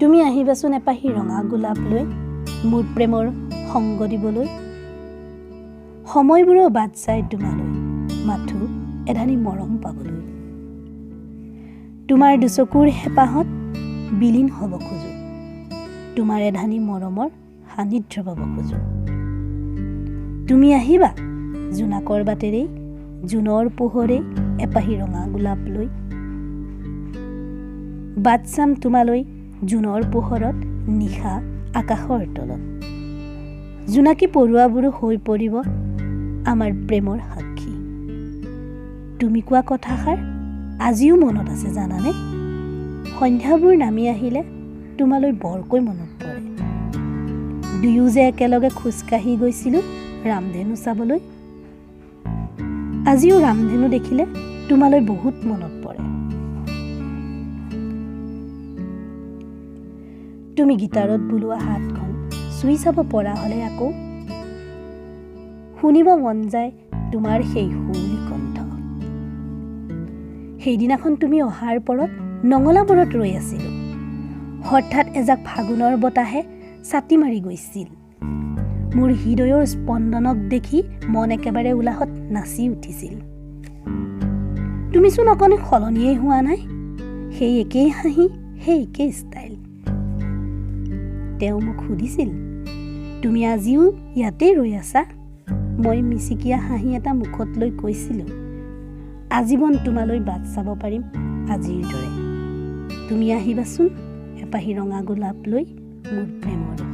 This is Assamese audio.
তুমি আহিবাচোন এপাহি ৰঙা গোলাপ লৈ মোৰ প্ৰেমৰ সংগ দিবলৈ সময়বোৰো বাট চাই তোমালৈ মাথো এধানি মৰম পাবলৈ তোমাৰ দুচকুৰ হেঁপাহত বিলীন হ'ব খোজো তোমাৰ এধানি মৰমৰ সান্নিধ্য পাব খোজো তুমি আহিবা জোনাকৰ বাটেৰে জোনৰ পোহৰে এপাহি ৰঙা গোলাপ লৈ বাট চাম তোমালৈ জোনৰ পোহৰত নিশা আকাশৰ তলত জোনাকী পৰুৱাবোৰো হৈ পৰিব আমাৰ প্ৰেমৰ সাক্ষী তুমি কোৱা কথাষাৰ আজিও মনত আছে জানানে সন্ধ্যাবোৰ নামি আহিলে তোমালৈ বৰকৈ মনত পৰে দুয়ো যে একেলগে খোজকাঢ়ি গৈছিলোঁ ৰামধেনু চাবলৈ আজিও ৰামধেনু দেখিলে তোমালৈ বহুত মনত পৰে তুমি গীটাৰত বোলোৱা হাতখন চুই চাব পৰা হ'লে আকৌ শুনিব মন যায় তোমাৰ সেই শুৱলি কণ্ঠ সেইদিনাখন তুমি অহাৰ পৰত নঙলাবোৰত ৰৈ আছিলোঁ হঠাৎ এজাক ফাগুনৰ বতাহে ছাতি মাৰি গৈছিল মোৰ হৃদয়ৰ স্পন্দনক দেখি মন একেবাৰে উলাহত নাচি উঠিছিল তুমিচোন অকণো সলনিয়েই হোৱা নাই সেই একেই হাঁহি সেই একেই ষ্টাইল তেওঁ মোক সুধিছিল তুমি আজিও ইয়াতে ৰৈ আছা মই মিচিকিয়া হাঁহি এটা মুখত লৈ কৈছিলোঁ আজীৱন তোমালৈ বাট চাব পাৰিম আজিৰ দৰে তুমি আহিবাচোন এপাহি ৰঙা গোলাপ লৈ মোৰ প্ৰেমৰ